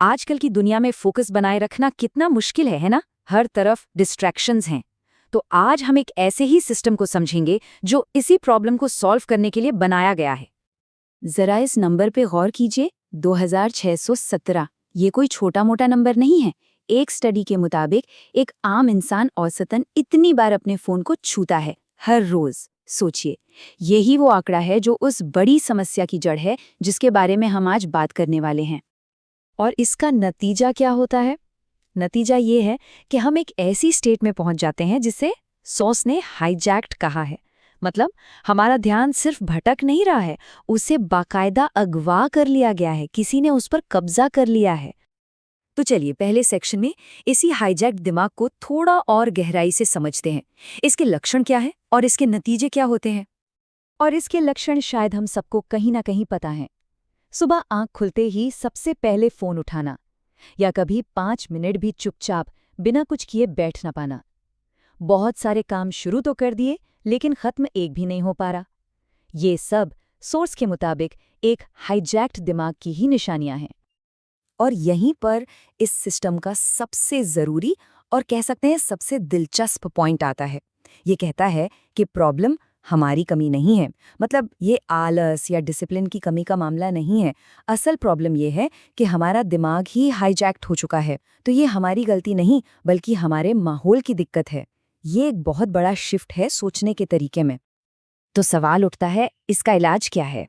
आजकल की दुनिया में फोकस बनाए रखना कितना मुश्किल है ना? हर तरफ डिस्ट्रैक्शंस हैं। तो आज हम एक ऐसे ही सिस्टम को समझेंगे जो इसी प्रॉब्लम को सॉल्व करने के लिए बनाया गया है। जरा इस नंबर पे गौर कीजिए, 2617। ये कोई छोटा मोटा नंबर नहीं है। एक स्टडी के मुताबिक एक आम इंसान औसतन इतनी बार अपने फोन को छूता है हर रोज। सोचिए, यही वो आंकड़ा है जो उस बड़ी समस्या की जड़ है जिसके बारे में हम आज बात करने वाले हैं। और इसका नतीजा क्या होता है? नतीजा ये है कि हम एक ऐसी स्टेट में पहुंच जाते हैं जिसे सॉस ने हाईजैक्ट कहा है। मतलब हमारा ध्यान सिर्फ भटक नहीं रहा है, उसे बाकायदा अगवा कर लिया गया है, किसी ने उस पर कब्जा कर लिया है। तो चलिए पहले सेक्शन में इसी हाईजैक्ट दिमाग को थोड़ा और गहराई से समझते हैं। इसके लक्षण क्या है और इसके नतीजे क्या होते हैं? और इसके लक्षण शायद हम सबको कहीं ना कहीं पता हैं। सुबह आंख खुलते ही सबसे पहले फोन उठाना, या कभी 5 मिनट भी चुपचाप बिना कुछ किए बैठ ना पाना। बहुत सारे काम शुरू तो कर दिए लेकिन खत्म एक भी नहीं हो पा रहा। ये सब सोर्स के मुताबिक एक हाईजैक्ट दिमाग की ही निशानियां हैं। और यहीं पर इस सिस्टम का सबसे ज़रूरी और कह सकते हैं सबसे दिलचस्प पॉइंट आता है। ये कहता है कि प्रॉब्लम हमारी कमी नहीं है, मतलब ये आलस या डिसिप्लिन की कमी का मामला नहीं है। असल प्रॉब्लम ये है कि हमारा दिमाग ही हाईजैक्ट हो चुका है। तो ये हमारी गलती नहीं बल्कि हमारे माहौल की दिक्कत है। ये एक बहुत बड़ा शिफ्ट है सोचने के तरीके में। तो सवाल उठता है, इसका इलाज क्या है?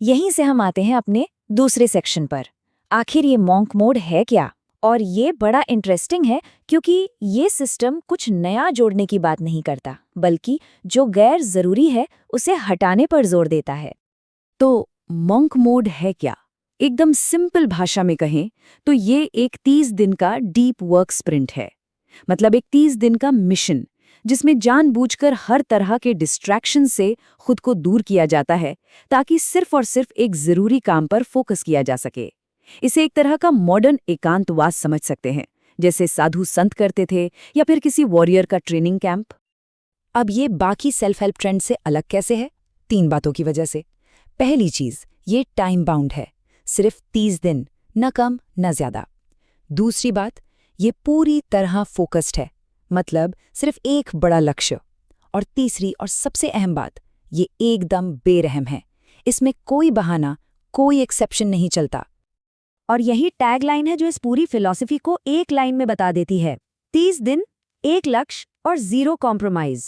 यहीं से हम आते हैं अपने दूसरे सेक्शन पर। आखिर ये मॉन्क मोड है क्या? और ये बड़ा इंटरेस्टिंग है क्योंकि ये सिस्टम कुछ नया जोड़ने की बात नहीं करता, बल्कि जो गैर जरूरी है उसे हटाने पर जोर देता है। तो मॉन्क मोड है क्या? एकदम सिंपल भाषा में कहें तो ये एक 30 दिन का डीप वर्क स्प्रिंट है। मतलब एक 30 दिन का मिशन जिसमें जानबूझकर हर तरह के डिस्ट्रैक्शन से खुद को दूर किया जाता है ताकि सिर्फ और सिर्फ एक जरूरी काम पर फोकस किया जा सके। इसे एक तरह का मॉडर्न एकांतवास समझ सकते हैं, जैसे साधु संत करते थे या फिर किसी वॉरियर का ट्रेनिंग कैंप। अब ये बाकी सेल्फ हेल्प ट्रेंड से अलग कैसे है? 3 बातों की वजह से। पहली चीज, ये टाइम बाउंड है, सिर्फ 30 दिन, न कम न ज्यादा। दूसरी बात, ये पूरी तरह फोकस्ड है, मतलब सिर्फ एक बड़ा लक्ष्य। और तीसरी और सबसे अहम बात, ये एकदम बेरहम है। इसमें कोई बहाना, कोई एक्सेप्शन नहीं चलता। और यही टैगलाइन है जो इस पूरी फिलॉसफी को एक लाइन में बता देती है: 30 दिन, एक लक्ष्य और 0 कॉम्प्रोमाइज।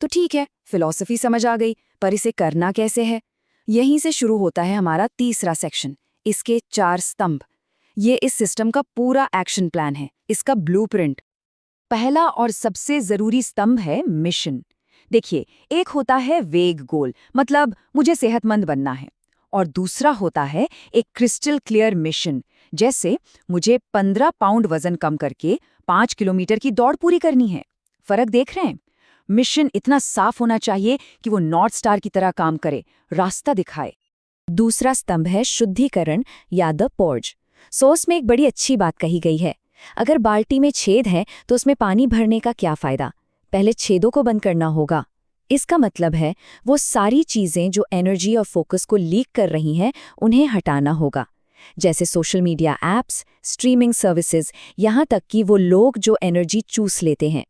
तो ठीक है, फिलॉसफी समझ आ गई, पर इसे करना कैसे है? यहीं से शुरू होता है हमारा तीसरा सेक्शन, इसके 4 स्तंभ। ये इस सिस्टम का पूरा एक्शन प्लान है, इसका ब्लूप्रिंट। पहला और सबसे जरूरी स्तंभ है मिशन। देखिए, एक होता है वेग गोल, मतलब मुझे सेहतमंद बनना है। और दूसरा होता है एक क्रिस्टल क्लियर मिशन, जैसे मुझे 15 पाउंड वजन कम करके 5 किलोमीटर की दौड़ पूरी करनी है। फर्क देख रहे हैं? मिशन इतना साफ होना चाहिए कि वो नॉर्थ स्टार की तरह काम करे, रास्ता दिखाए। दूसरा स्तंभ है शुद्धिकरण या द पोर्ज। सोर्स में एक बड़ी अच्छी बात कही गई है। अगर बाल्टी में छेद है तो उसमें पानी भरने का क्या फायदा? पहले छेदों को बंद करना होगा। इसका मतलब है वो सारी चीजें जो एनर्जी और फोकस को लीक कर रही हैं, उन्हें हटाना होगा। जैसे social media apps, streaming services, यहाँ तक कि वो लोग जो एनर्जी चूस लेते हैं।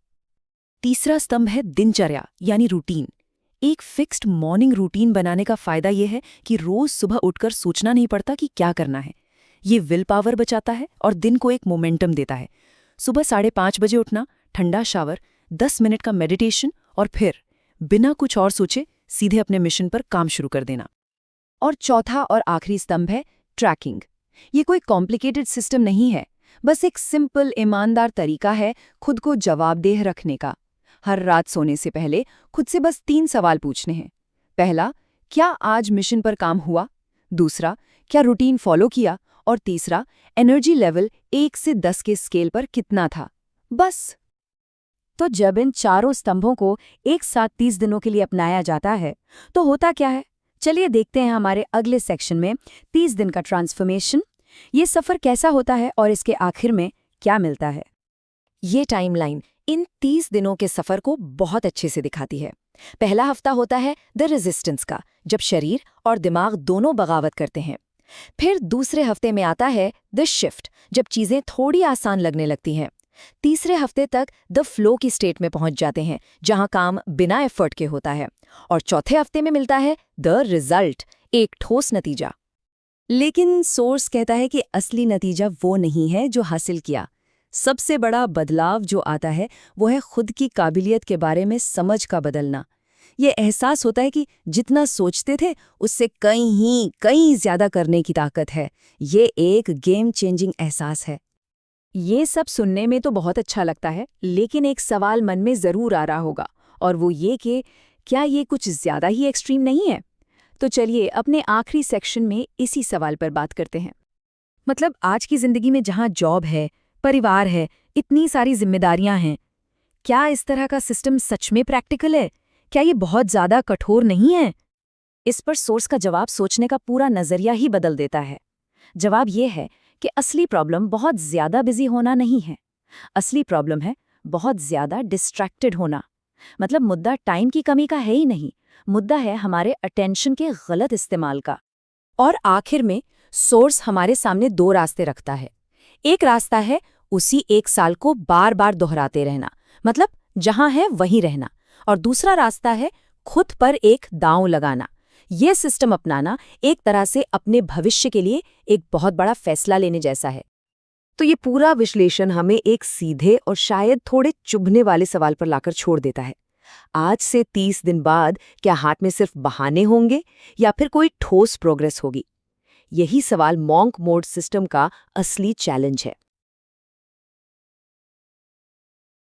तीसरा स्तंभ है दिनचर्या यानी रूटीन। एक फिक्स्ड मॉर्निंग रूटीन बनाने का फायदा यह है कि रोज सुबह उठकर सोचना नहीं पड़ता कि क्या करना है। ये विल पावर बचाता है और दिन को एक मोमेंटम देता है। सुबह 5:30 बजे उठना, ठंडा शावर, 10 मिनट का मेडिटेशन और फिर बिना कुछ और सोचे सीधे अपने मिशन पर काम शुरू कर देना। और चौथा और आखिरी स्तंभ है ट्रैकिंग। ये कोई कॉम्प्लिकेटेड सिस्टम नहीं है, बस एक सिंपल ईमानदार तरीका है खुद को जवाबदेह रखने का। हर रात सोने से पहले खुद से बस 3 सवाल पूछने हैं। पहला, क्या आज मिशन पर काम हुआ? दूसरा, क्या रूटीन फॉलो किया? और तीसरा, एनर्जी लेवल 1 से 10 के स्केल पर कितना था? बस। तो जब इन चारों स्तंभों को एक साथ 30 दिनों के लिए अपनाया जाता है तो होता क्या है? चलिए देखते हैं हमारे अगले सेक्शन में 30 दिन का ट्रांसफॉर्मेशन। ये सफ़र कैसा होता है और इसके आखिर में क्या मिलता है? ये टाइमलाइन इन 30 दिनों के सफ़र को बहुत अच्छे से दिखाती है। पहला हफ्ता होता है द रेजिस्टेंस का, जब शरीर और दिमाग दोनों बगावत करते हैं। फिर दूसरे हफ्ते में आता है द शिफ्ट, जब चीजें थोड़ी आसान लगने लगती हैं। तीसरे हफ्ते तक द फ्लो की स्टेट में पहुंच जाते हैं, जहां काम बिना एफर्ट के होता है। और चौथे हफ्ते में मिलता है द रिजल्ट, एक ठोस नतीजा। लेकिन सोर्स कहता है कि असली नतीजा वो नहीं है जो हासिल किया। सबसे बड़ा बदलाव जो आता है वो है खुद की काबिलियत के बारे में समझ का बदलना। ये एहसास होता है कि जितना सोचते थे उससे कहीं ज्यादा करने की ताकत है। ये एक गेम चेंजिंग एहसास है। ये सब सुनने में तो बहुत अच्छा लगता है, लेकिन एक सवाल मन में जरूर आ रहा होगा, और वो ये कि क्या ये कुछ ज्यादा ही एक्सट्रीम नहीं है? तो चलिए अपने आखिरी सेक्शन में इसी सवाल पर बात करते हैं। मतलब आज की जिंदगी में जहाँ जॉब है, परिवार है, इतनी सारी जिम्मेदारियां हैं, क्या इस तरह का सिस्टम सच में प्रैक्टिकल है? क्या ये बहुत ज्यादा कठोर नहीं है? इस पर सोर्स का जवाब सोचने का पूरा नजरिया ही बदल देता है। जवाब ये है कि असली प्रॉब्लम बहुत ज्यादा बिजी होना नहीं है। असली प्रॉब्लम है बहुत ज्यादा डिस्ट्रैक्टेड होना। मतलब मुद्दा टाइम की कमी का है ही नहीं, मुद्दा है हमारे अटेंशन के गलत इस्तेमाल का। और आखिर में सोर्स हमारे सामने दो रास्ते रखता है। एक रास्ता है उसी एक साल को बार बार दोहराते रहना, मतलब जहां है वहीं रहना। और दूसरा रास्ता है खुद पर एक दांव लगाना। ये सिस्टम अपनाना एक तरह से अपने भविष्य के लिए एक बहुत बड़ा फैसला लेने जैसा है। तो ये पूरा विश्लेषण हमें एक सीधे और शायद थोड़े चुभने वाले सवाल पर लाकर छोड़ देता है। आज से 30 दिन बाद क्या हाथ में सिर्फ बहाने होंगे या फिर कोई ठोस प्रोग्रेस होगी? यही सवाल मॉन्क मोड सिस्टम का असली चैलेंज है।